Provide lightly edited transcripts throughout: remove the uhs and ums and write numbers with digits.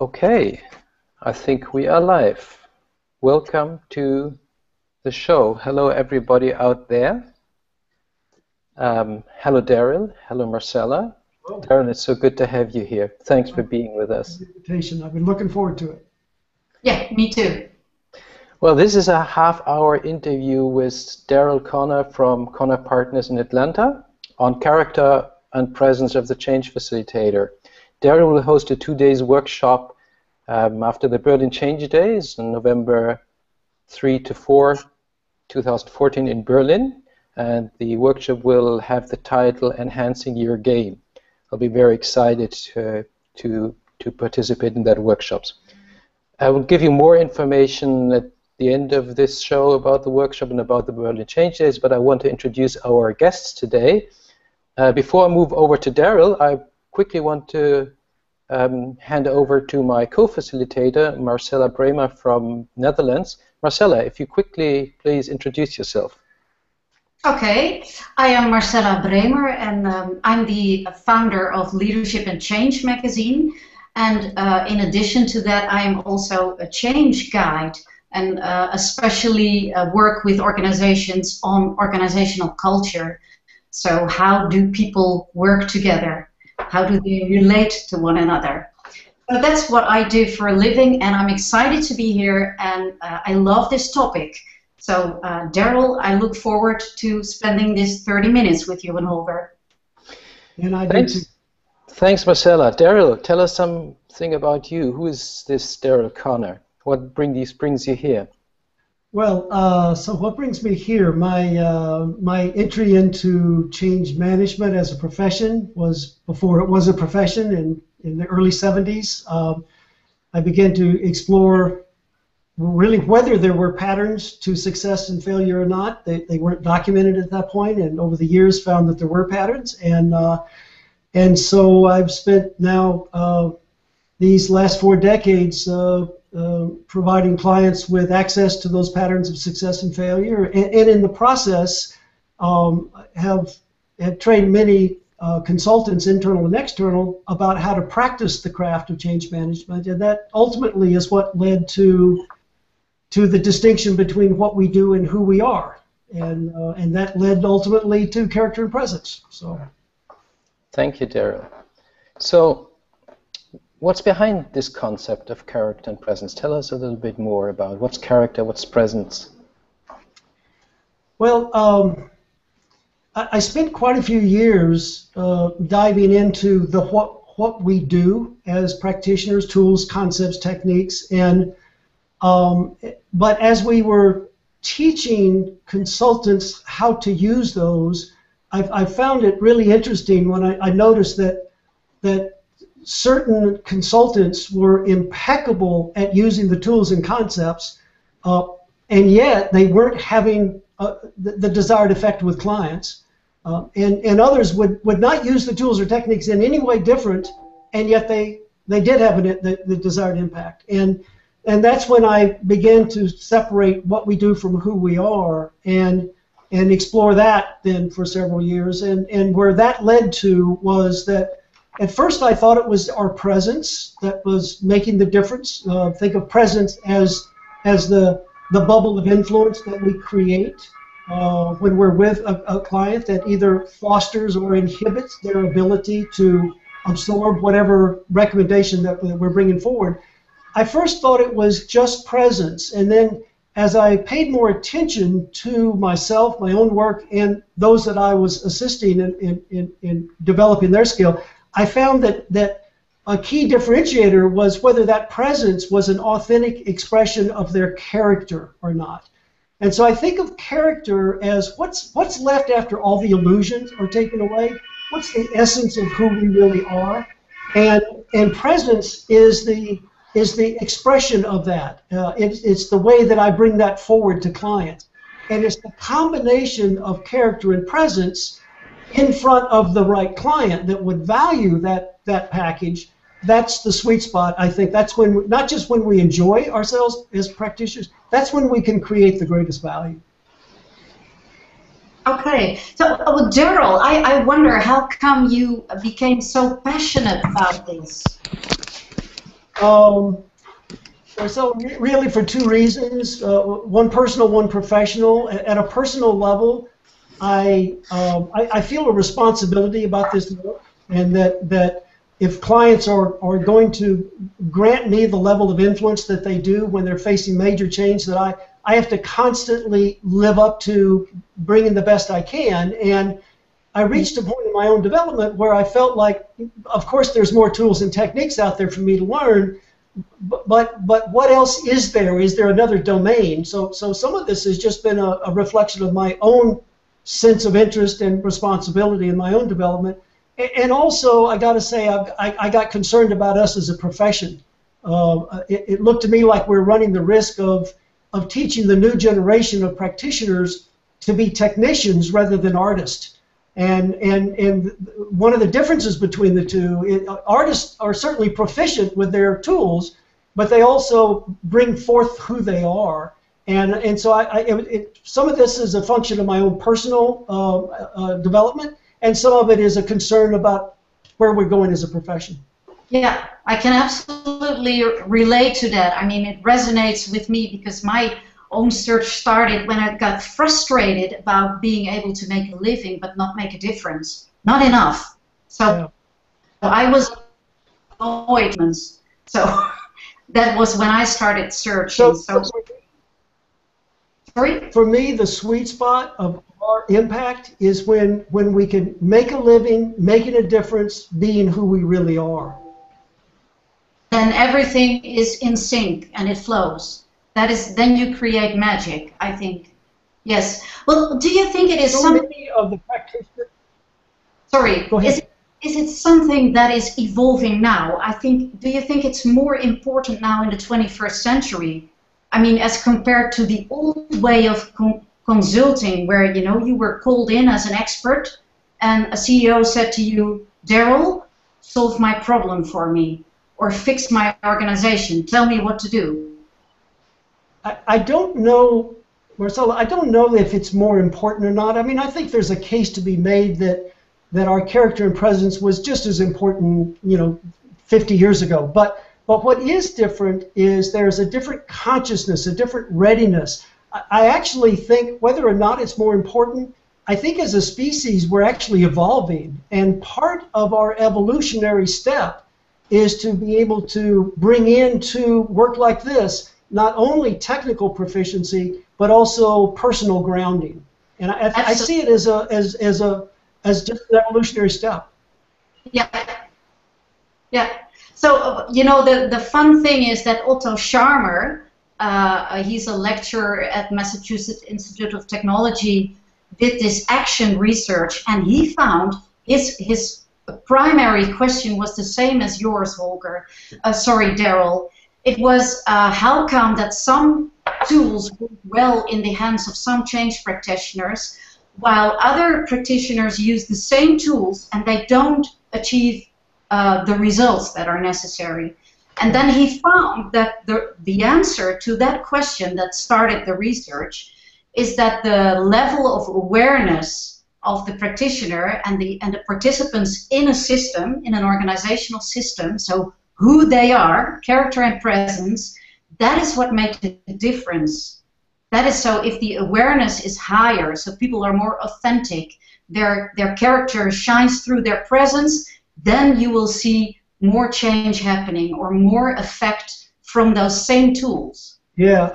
Okay, I think we are live. Welcome to the show. Hello, everybody out there. Hello, Daryl. Hello, Marcella. Hello. Daryl, it's so good to have you here. Thanks for being with us. Invitation. I've been looking forward to it. Yeah, me too. Well, this is a half-hour interview with Daryl Conner from Conner Partners in Atlanta on character and presence of the change facilitator. Daryl will host a 2-day workshop after the Berlin Change Days on November 3 to 4, 2014 in Berlin, and the workshop will have the title Enhancing Your Game. I'll be very excited to participate in that workshop. I will give you more information at the end of this show about the workshop and about the Berlin Change Days, but I want to introduce our guests today. Before I move over to Daryl, I quickly want to hand over to my co-facilitator, Marcella Bremer from Netherlands. Marcella, if you quickly please introduce yourself. Okay, I am Marcella Bremer, and I'm the founder of Leadership and Change magazine. And in addition to that, I am also a change guide and especially work with organizations on organizational culture. So how do people work together? How do they relate to one another? So that's what I do for a living, and I'm excited to be here, and I love this topic. So Daryl, I look forward to spending this 30 minutes with you and Holger. And I do too. Thanks, Marcella. Daryl, tell us something about you. Who is this Daryl Conner? What brings you here? Well, so what brings me here? My entry into change management as a profession was before it was a profession in the early 70s. I began to explore really whether there were patterns to success and failure or not. They weren't documented at that point, and over the years found that there were patterns. And so I've spent now these last 4 decades providing clients with access to those patterns of success and failure, and in the process have trained many consultants, internal and external, about how to practice the craft of change management, and that ultimately is what led to the distinction between what we do and who we are, and that led ultimately to character and presence. So, thank you, Daryl. So, what's behind this concept of character and presence? Tell us a little bit more about what's character, what's presence. Well, I spent quite a few years diving into what we do as practitioners, tools, concepts, techniques, and but as we were teaching consultants how to use those, I found it really interesting when I noticed that certain consultants were impeccable at using the tools and concepts, and yet they weren't having the desired effect with clients, and others would not use the tools or techniques in any way different, and yet they did have the desired impact. And that's when I began to separate what we do from who we are, and explore that then for several years. And where that led to was that at first I thought it was our presence that was making the difference. Think of presence as the bubble of influence that we create when we're with a client, that either fosters or inhibits their ability to absorb whatever recommendation that we're bringing forward. I first thought it was just presence, and then as I paid more attention to myself, my own work, and those that I was assisting in developing their skill, I found that a key differentiator was whether that presence was an authentic expression of their character or not. And so I think of character as what's left after all the illusions are taken away. What's the essence of who we really are? And presence is the expression of that. It's the way that I bring that forward to clients. And it's the combination of character and presence in front of the right client that would value that package. That's the sweet spot, I think. That's when, not just when we enjoy ourselves as practitioners, that's when we can create the greatest value. Okay, so Daryl, I wonder how come you became so passionate about this? Um, so really for two reasons, one personal, one professional. At a personal level, I feel a responsibility about this work, and that if clients are going to grant me the level of influence that they do when they're facing major change, that I have to constantly live up to bringing the best I can. And I reached a point in my own development where I felt like, of course, there's more tools and techniques out there for me to learn, but what else is there? Is there another domain? So some of this has just been a reflection of my own sense of interest and responsibility in my own development. And also, I got to say, I got concerned about us as a profession. It looked to me like we're running the risk of teaching the new generation of practitioners to be technicians rather than artists. And one of the differences between the two, artists are certainly proficient with their tools, but they also bring forth who they are. And so some of this is a function of my own personal development, and some of it is a concern about where we're going as a profession. Yeah, I can absolutely relate to that. I mean, it resonates with me because my own search started when I got frustrated about being able to make a living but not make a difference. Not enough. So I was annoyed. So that was when I started searching. Sorry? For me, the sweet spot of our impact is when we can make a living, making a difference, being who we really are. Then everything is in sync and it flows. That is, then you create magic, I think. Yes. Well, do you think it is something of the practitioner? Sorry. Go ahead. Is it something that is evolving now? Do you think it's more important now in the 21st century? I mean, as compared to the old way of consulting, where you were called in as an expert, and a CEO said to you, "Daryl, solve my problem for me, or fix my organization. Tell me what to do." I don't know, Marcella, I don't know if it's more important or not. I mean, I think there's a case to be made that our character and presence was just as important, 50 years ago. But what is different is there's a different consciousness, a different readiness. I actually think whether or not it's more important, I think as a species we're actually evolving. And part of our evolutionary step is to be able to bring into work like this not only technical proficiency, but also personal grounding. And I see it as just an evolutionary step. Yeah. Yeah. So, the fun thing is that Otto Scharmer, he's a lecturer at Massachusetts Institute of Technology, did this action research, and he found his primary question was the same as yours, Holger. Sorry, Daryl. It was how come that some tools work well in the hands of some change practitioners, while other practitioners use the same tools and they don't achieve the results that are necessary. And then he found that the answer to that question that started the research is that the level of awareness of the practitioner and the participants in a system, in an organizational system, so who they are, character and presence, that is what makes the difference. That is, so if the awareness is higher, so people are more authentic, their character shines through their presence, then you will see more change happening or more effect from those same tools. Yeah,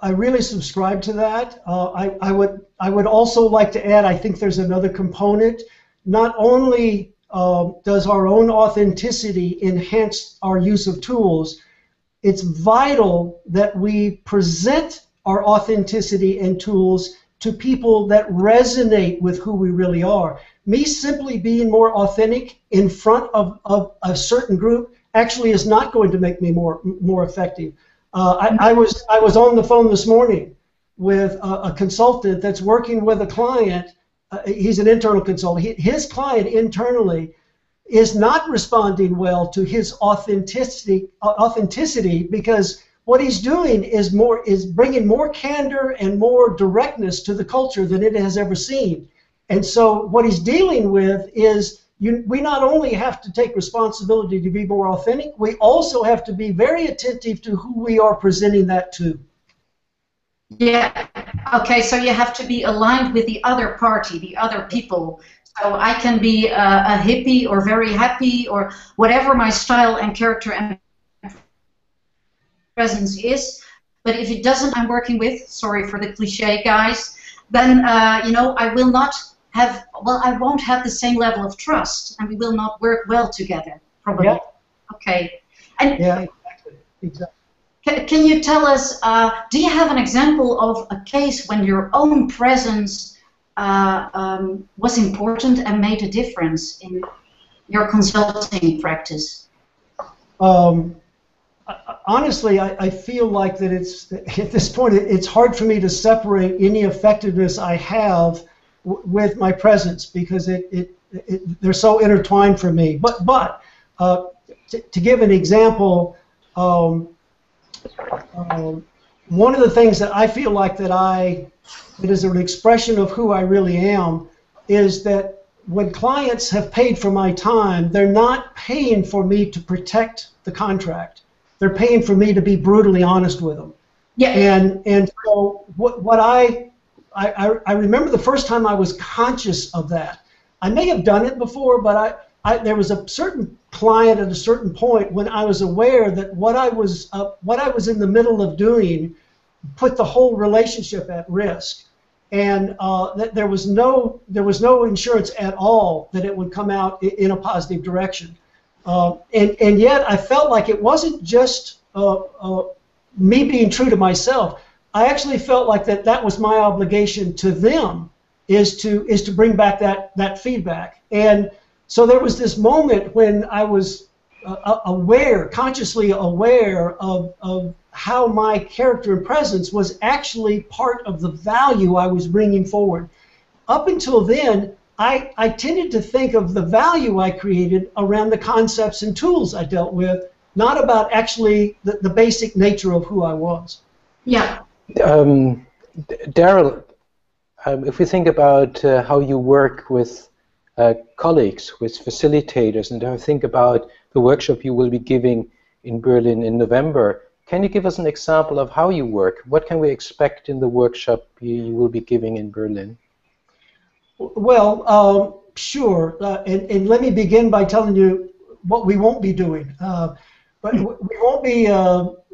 I really subscribe to that. I would also like to add, I think there's another component. Not only does our own authenticity enhance our use of tools, it's vital that we present our authenticity and tools to people that resonate with who we really are. Me simply being more authentic in front of a certain group actually is not going to make me more effective. I was on the phone this morning with a consultant that's working with a client. He's an internal consultant. His client internally is not responding well to his authenticity because what he's doing is bringing more candor and more directness to the culture than it has ever seen. And so what he's dealing with is we not only have to take responsibility to be more authentic, we also have to be very attentive to who we are presenting that to. Yeah. Okay, so you have to be aligned with the other party, the other people. So I can be a hippie or very happy or whatever my style and character and presence is. But if it doesn't, I'm working with, sorry for the cliche, guys, then, you know, I will not have, well, I won't have the same level of trust, and we will not work well together, probably. Yeah. Okay. And yeah, exactly. Can you tell us, do you have an example of a case when your own presence was important and made a difference in your consulting practice? Honestly, I feel like that it's, at this point, it's hard for me to separate any effectiveness I have with my presence, because they're so intertwined for me. But to give an example, one of the things that I feel like that is an expression of who I really am is that when clients have paid for my time, they're not paying for me to protect the contract. They're paying for me to be brutally honest with them. Yeah. And so what I remember the first time I was conscious of that. I may have done it before, but there was a certain client at a certain point when I was aware that what I was in the middle of doing put the whole relationship at risk, and that there was no insurance at all that it would come out in a positive direction. And yet I felt like it wasn't just me being true to myself. I actually felt like that was my obligation to them, is to bring back that feedback. And so there was this moment when I was consciously aware of how my character and presence was actually part of the value I was bringing forward. Up until then, I tended to think of the value I created around the concepts and tools I dealt with, not about actually the basic nature of who I was. Yeah. Daryl, if we think about how you work with colleagues, with facilitators, and I think about the workshop you will be giving in Berlin in November, can you give us an example of how you work? What can we expect in the workshop you will be giving in Berlin? Well, sure, and let me begin by telling you what we won't be doing. But we won't be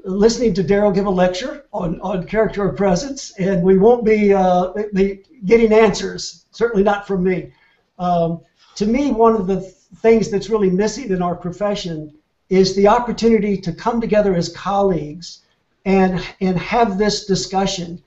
listening to Daryl give a lecture on character or presence, and we won't be getting answers, certainly not from me. To me, one of the things that's really missing in our profession is the opportunity to come together as colleagues and have this discussion,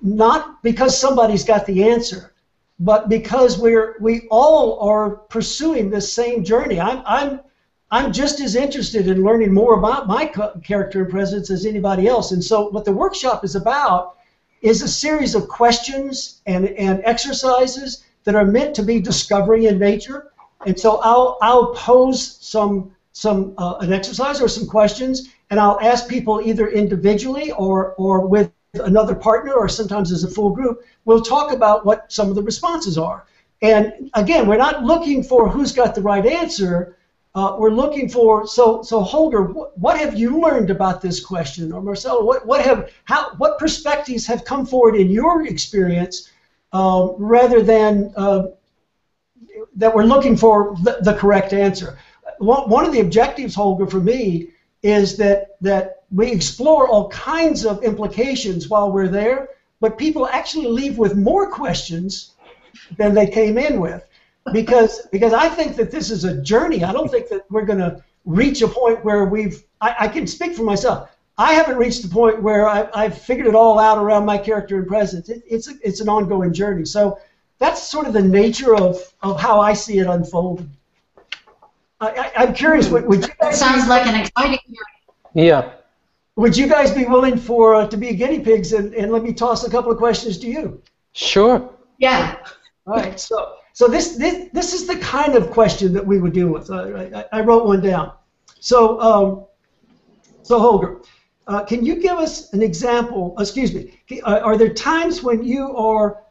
not because somebody's got the answer, but because we all are pursuing this same journey. I'm just as interested in learning more about my character and presence as anybody else. And so what the workshop is about is a series of questions and exercises that are meant to be discovery in nature. And so I'll pose an exercise or some questions, and I'll ask people either individually or with another partner, or sometimes as a full group. We'll talk about what some of the responses are. And again, we're not looking for who's got the right answer. We're looking for, so Holger, what have you learned about this question? Or Marcelo, what perspectives have come forward in your experience, rather than that we're looking for the correct answer? One of the objectives, Holger, for me, is that we explore all kinds of implications while we're there, but people actually leave with more questions than they came in with. Because I think that this is a journey. I don't think that we're going to reach a point where I can speak for myself. I haven't reached the point where I've figured it all out around my character and presence. It's an ongoing journey. So that's sort of the nature of how I see it unfolding. I'm curious, would you guys... Sounds like an exciting journey. Yeah. Would you guys be willing to be guinea pigs and let me toss a couple of questions to you? Sure. Yeah. All right. So this is the kind of question that we would deal with. I wrote one down. So Holger, can you give us an example? Excuse me. Are there times when you are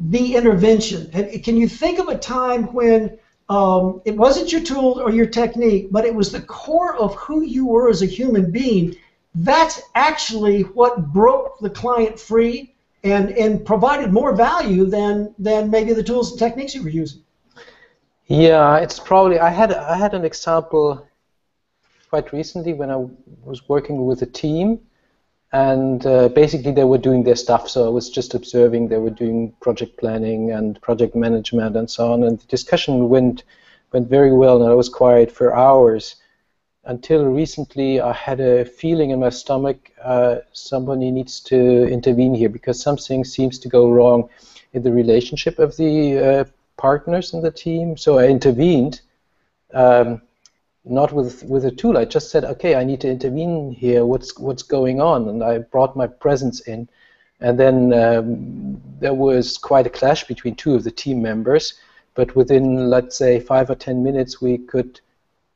the intervention? Can you think of a time when it wasn't your tool or your technique, but it was the core of who you were as a human being. That's actually what broke the client free and provided more value than maybe the tools and techniques you were using. Yeah, it's probably, I had an example quite recently when I was working with a team, and basically they were doing their stuff, so I was just observing. They were doing project planning and project management and so on, and the discussion went very well, and I was quiet for hours until recently. I had a feeling in my stomach, somebody needs to intervene here because something seems to go wrong in the relationship of the partners in the team. So I intervened, not with a tool. I just said, okay, I need to intervene here. What's going on? And I brought my presence in, and then there was quite a clash between two of the team members. But within, let's say, 5 or 10 minutes, we could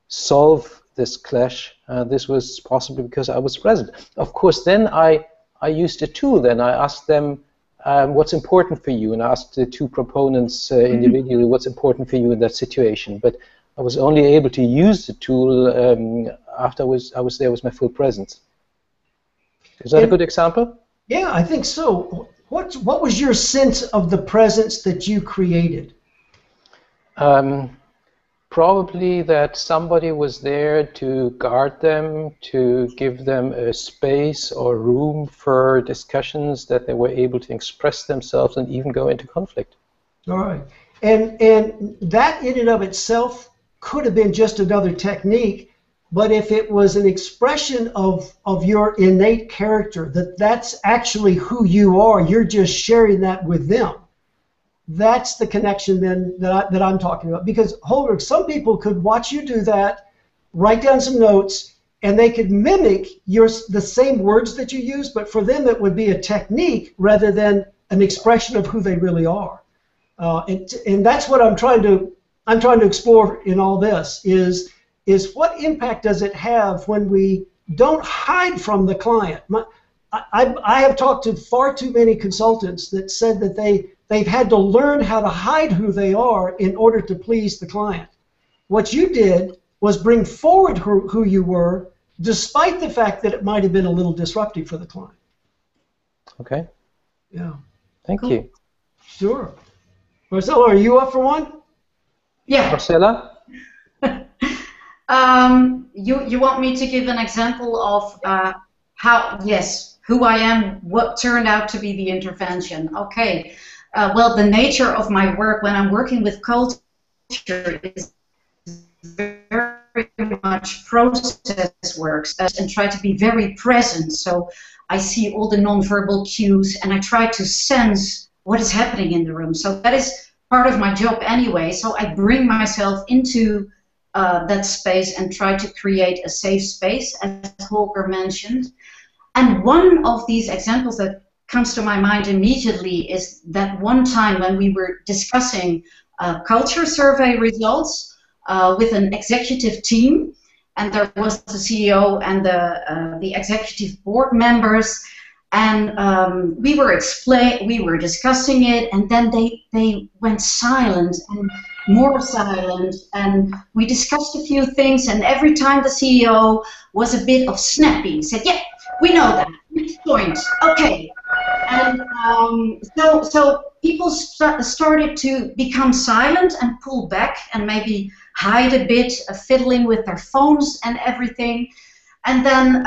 solve this clash. This was possible because I was present. Of course, then I used a tool. Then I asked them, what's important for you? And I asked the two proponents individually, what's important for you in that situation? But I was only able to use the tool after I was there with my full presence. Is that a good example? Yeah, I think so. What was your sense of the presence that you created? Probably that somebody was there to guard them, to give them a space or room for discussions, that they were able to express themselves and even go into conflict. All right. And that in and of itself could have been just another technique, but if it was an expression of your innate character, that's actually who you are, you're just sharing that with them. That's the connection then that I'm talking about. Because, Holger, some people could watch you do that, write down some notes, and they could mimic the same words that you use, but for them it would be a technique rather than an expression of who they really are. And that's what I'm trying to explore in all this is what impact does it have when we don't hide from the client? I have talked to far too many consultants that said that they've had to learn how to hide who they are in order to please the client. What you did was bring forward who you were, despite the fact that it might have been a little disruptive for the client. Okay. Yeah. Thank you. Sure. Marcella, are you up for one? Yeah. Marcella? You want me to give an example of who I am, what turned out to be the intervention. Okay. Well, the nature of my work when I'm working with culture is very much process work and try to be very present. So I see all the nonverbal cues and I try to sense what is happening in the room. So that is part of my job anyway. So I bring myself into that space and try to create a safe space, as Holger mentioned. And one of these examples that comes to my mind immediately is that one time when we were discussing culture survey results with an executive team, and there was the CEO and the executive board members, and we were discussing it, and then they went silent and more silent, and we discussed a few things, and every time the CEO was a bit of snappy, he said, yeah, we know that, next point, okay. And so people started to become silent and pull back and maybe hide a bit, fiddling with their phones and everything. And then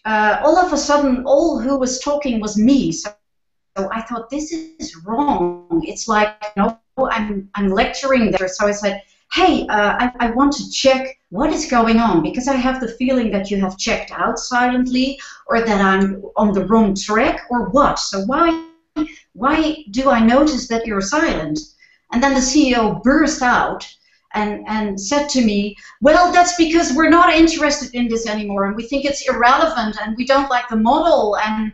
all of a sudden, all who was talking was me. So I thought, this is wrong. It's like, I'm lecturing there. So I said, hey, I want to check what is going on, because I have the feeling that you have checked out silently, or that I'm on the wrong track, or what? So why do I notice that you're silent? And then the CEO burst out and said to me, well, that's because we're not interested in this anymore, and we think it's irrelevant, and we don't like the model, and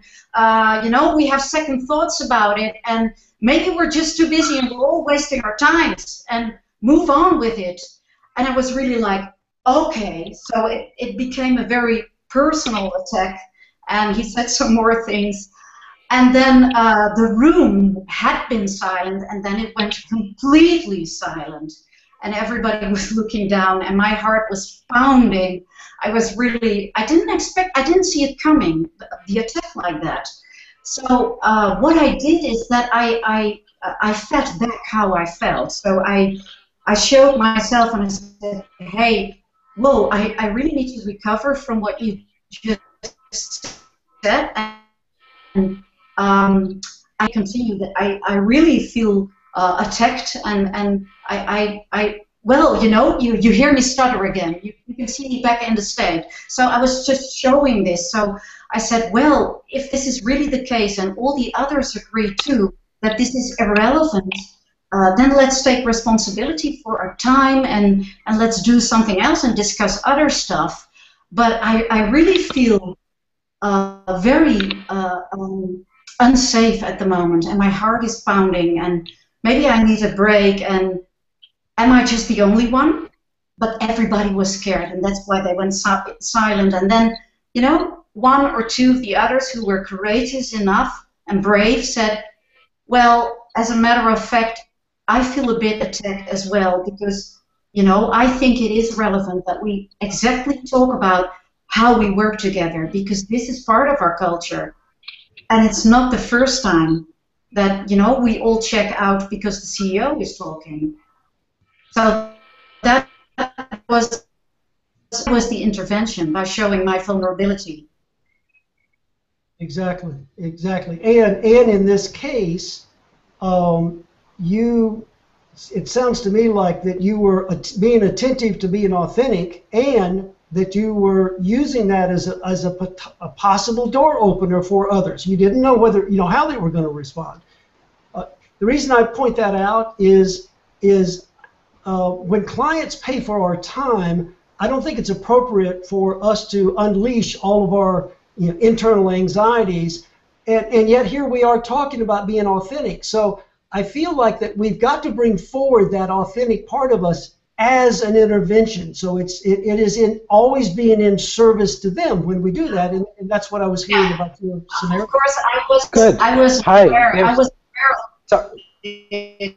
we have second thoughts about it, and maybe we're just too busy and we're all wasting our times, and move on with it. And I was really like, okay. So it became a very personal attack, and he said some more things. And then the room had been silent, and then it went completely silent. and everybody was looking down, and my heart was pounding. I didn't see it coming, the attack like that. So what I did is that I fed back how I felt. So I showed myself and I said, hey, whoa, I really need to recover from what you just said. And I continue that I really feel attacked, and well, you know, you hear me stutter again. You can see me back in the stage. So I was just showing this. So I said, well, if this is really the case and all the others agree too that this is irrelevant, then let's take responsibility for our time and let's do something else and discuss other stuff. But I really feel very unsafe at the moment, and my heart is pounding, and maybe I need a break, and am I just the only one? But everybody was scared, and that's why they went silent. And then, you know, one or two of the others who were courageous enough and brave said, well, as a matter of fact, I feel a bit attacked as well, because, you know, I think it is relevant that we exactly talk about how we work together, because this is part of our culture. And it's not the first time that, you know, we all check out because the CEO is talking. So that was the intervention, by showing my vulnerability. Exactly, exactly. And in this case, it sounds to me like that you were being attentive to being authentic, and that you were using that as a possible door opener for others. You didn't know whether, you know, how they were going to respond. The reason I point that out is when clients pay for our time, I don't think it's appropriate for us to unleash all of our, you know, internal anxieties, and yet here we are talking about being authentic. So I feel like that we've got to bring forward that authentic part of us as an intervention. So it is always being in service to them when we do that, and that's what I was hearing about your scenario. Of course, I was Good. I was Hi. aware. Yes. I was aware.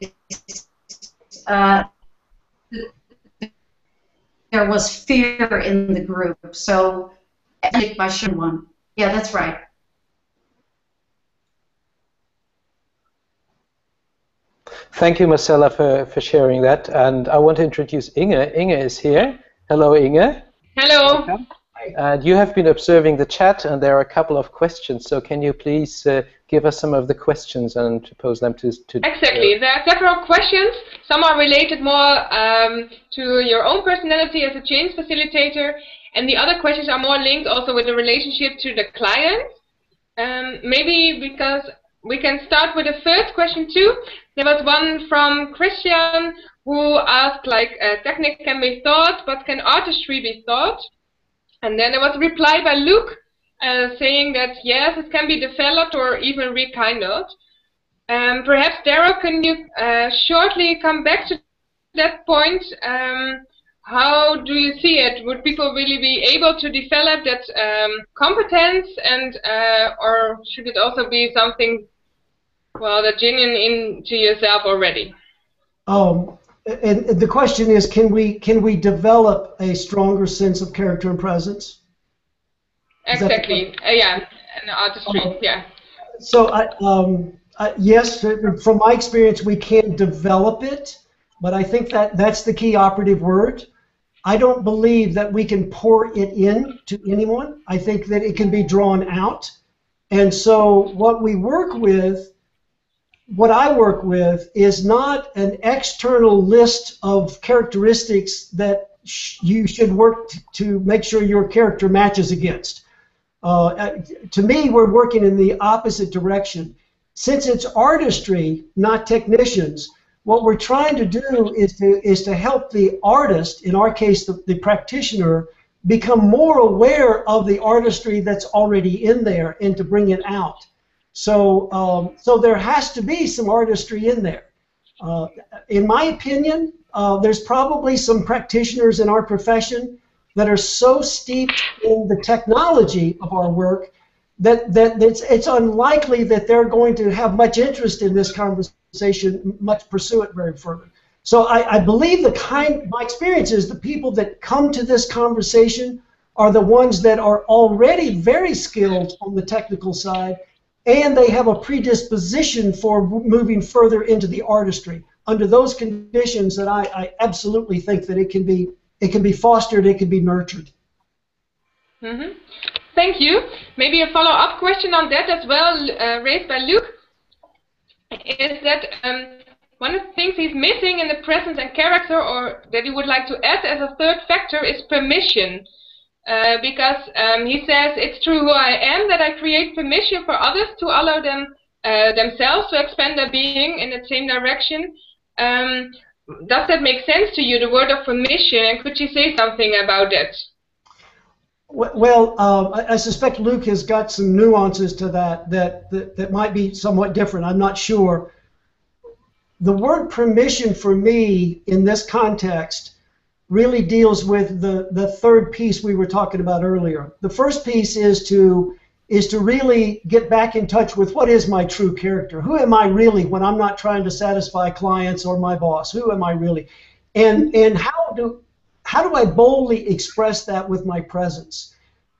There was fear in the group, so by one. Yeah, that's right. Thank you, Marcella, for sharing that. And I want to introduce Inge. Inge is here. Hello, Inge. Hello. Welcome. And you have been observing the chat, and there are a couple of questions. So can you please give us some of the questions and pose them to Exactly. There are several questions. Some are related more to your own personality as a change facilitator, and the other questions are more linked also with the relationship to the client. Maybe because we can start with the first question too. There was one from Christian who asked, like, technique can be taught, but can artistry be taught? And then there was a reply by Luke saying that yes, it can be developed or even rekindled. Perhaps, Daryl, can you shortly come back to that point? How do you see it? Would people really be able to develop that competence, and or should it also be something, well, that's genuine into yourself already? And the question is, can we develop a stronger sense of character and presence? Exactly. Yeah, and artistry. Yeah. So yes, from my experience, we can develop it, but I think that's the key operative word. I don't believe that we can pour it in to anyone. I think that it can be drawn out. And so what I work with is not an external list of characteristics that you should work to make sure your character matches against. To me, we're working in the opposite direction. Since it's artistry, not technicians, what we're trying to do is to help the artist, in our case the practitioner, become more aware of the artistry that's already in there and to bring it out. So, so there has to be some artistry in there. In my opinion, there's probably some practitioners in our profession that are so steeped in the technology of our work that it's unlikely that they're going to have much interest in this conversation, much pursue it very further. So I believe my experience is the people that come to this conversation are the ones that are already very skilled on the technical side, and they have a predisposition for moving further into the artistry. Under those conditions, that I absolutely think that it can be fostered, it can be nurtured. Mm-hmm. Thank you. Maybe a follow-up question on that as well, raised by Luke, is that one of the things he's missing in the presence and character, or that he would like to add as a third factor, is permission. Because he says, it's through who I am that I create permission for others to allow them themselves to expand their being in the same direction. Does that make sense to you, the word of permission? And could you say something about that? Well, I suspect Luke has got some nuances to that might be somewhat different. I'm not sure. The word permission for me in this context really deals with the third piece we were talking about earlier. The first piece is to really get back in touch with what is my true character. Who am I really when I'm not trying to satisfy clients or my boss? Who am I really? And how do I boldly express that with my presence?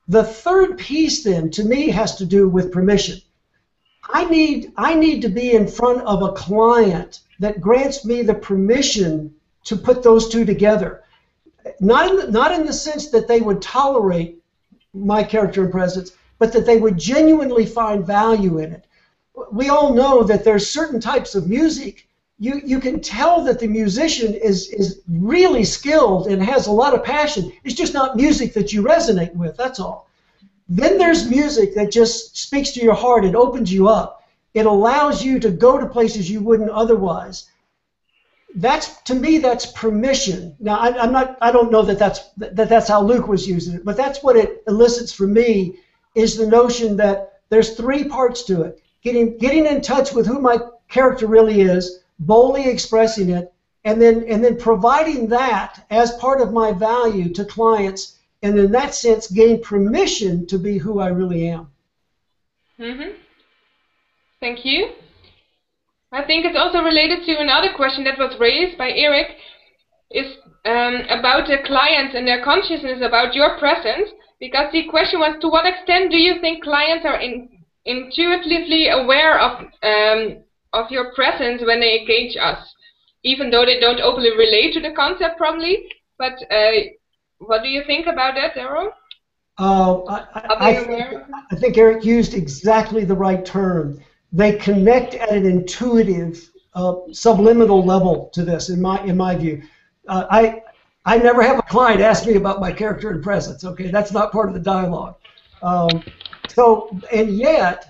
The third piece then to me has to do with permission. I need to be in front of a client that grants me the permission to put those two together. Not in the sense that they would tolerate my character and presence, but that they would genuinely find value in it. We all know that there's certain types of music, you can tell that the musician is really skilled and has a lot of passion. It's just not music that you resonate with, that's all. Then there's music that just speaks to your heart, it opens you up. It allows you to go to places you wouldn't otherwise. To me, that's permission. Now, I don't know that that's how Luke was using it, but that's what it elicits for me, is the notion that there's three parts to it. Getting in touch with who my character really is, boldly expressing it, and then providing that as part of my value to clients, and in that sense, gain permission to be who I really am. Mm-hmm. Thank you. I think it's also related to another question that was raised by Eric, is about the clients and their consciousness about your presence, because the question was, to what extent do you think clients are intuitively aware of your presence when they engage us, even though they don't openly relate to the concept probably, but what do you think about that, Daryl? I think Eric used exactly the right term. They connect at an intuitive, subliminal level to this, in my view. I never have a client ask me about my character and presence. Okay, that's not part of the dialogue. And yet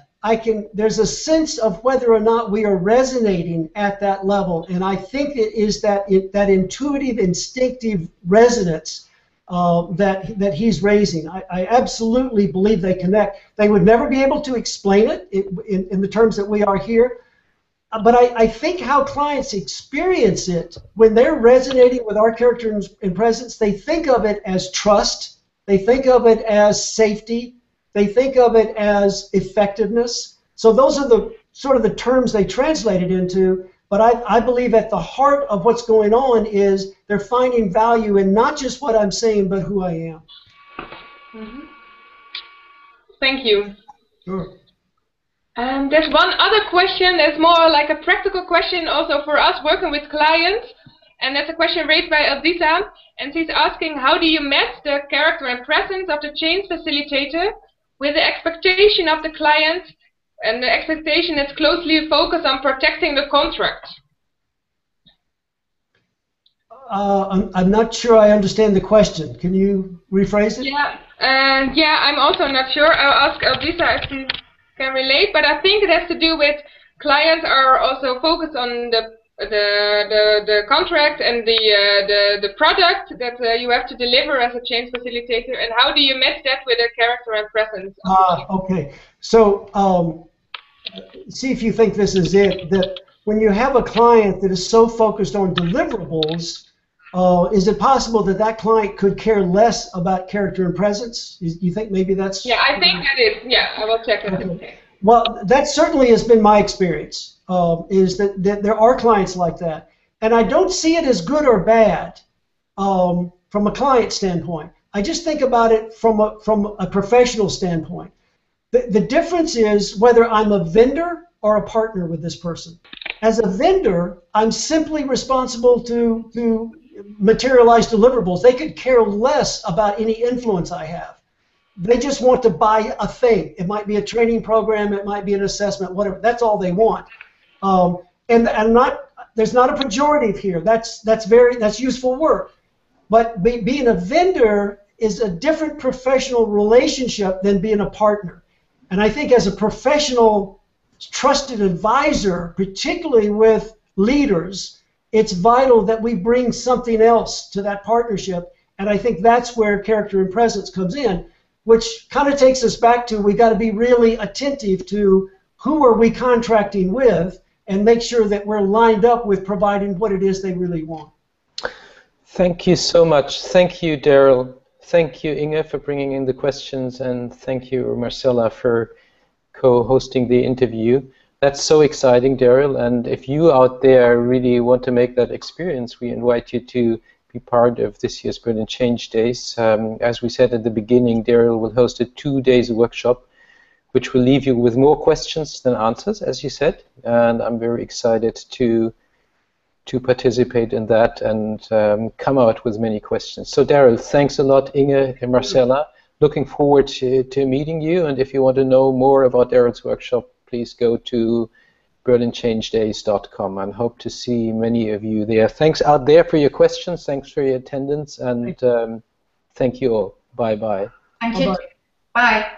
there's a sense of whether or not we are resonating at that level, and I think it is that intuitive, instinctive resonance that he's raising. I absolutely believe they connect. They would never be able to explain it in the terms that we are here, but I think how clients experience it when they're resonating with our character and presence, they think of it as trust, they think of it as safety, they think of it as effectiveness. So those are the sort of the terms they translate it into. But I believe at the heart of what's going on is they're finding value in not just what I'm saying, but who I am. Mm-hmm. Thank you. Sure. There's one other question that's more like a practical question also for us working with clients. And that's a question raised by Adita. And she's asking, how do you match the character and presence of the change facilitator with the expectation of the client, and the expectation is closely focused on protecting the contract? I'm not sure I understand the question. Can you rephrase it? Yeah, I'm also not sure. I'll ask Elvisa if she can relate, but I think it has to do with clients are also focused on the contract and the product that you have to deliver as a change facilitator, and how do you match that with a character and presence? Okay, so see if you think this is it, that when you have a client that is so focused on deliverables, is it possible that that client could care less about character and presence? You think maybe that's... Yeah, I think that is. Yeah, I will check it. Okay. Well, that certainly has been my experience, is that there are clients like that. And I don't see it as good or bad from a client standpoint. I just think about it from a professional standpoint. The difference is whether I'm a vendor or a partner with this person. As a vendor, I'm simply responsible to materialize deliverables. They could care less about any influence I have. They just want to buy a thing. It might be a training program, it might be an assessment, whatever. That's all they want. And there's not a pejorative here. That's useful work. But being a vendor is a different professional relationship than being a partner. And I think as a professional trusted advisor, particularly with leaders, it's vital that we bring something else to that partnership. And I think that's where character and presence comes in, which kind of takes us back to we got to be really attentive to who are we contracting with and make sure that we're lined up with providing what it is they really want. Thank you so much. Thank you, Daryl. Thank you, Inge, for bringing in the questions, and thank you, Marcella, for co-hosting the interview. That's so exciting, Daryl, and if you out there really want to make that experience, we invite you to be part of this year's Berlin Change Days. As we said at the beginning, Daryl will host a 2-day workshop which will leave you with more questions than answers, as you said, and I'm very excited to participate in that and come out with many questions. So Daryl, thanks a lot, Inge and Marcella. Looking forward to meeting you, and if you want to know more about Daryl's workshop, please go to berlinchangedays.com and hope to see many of you there. Thanks out there for your questions, thanks for your attendance, and thank you all. Bye-bye. Thank you. Bye.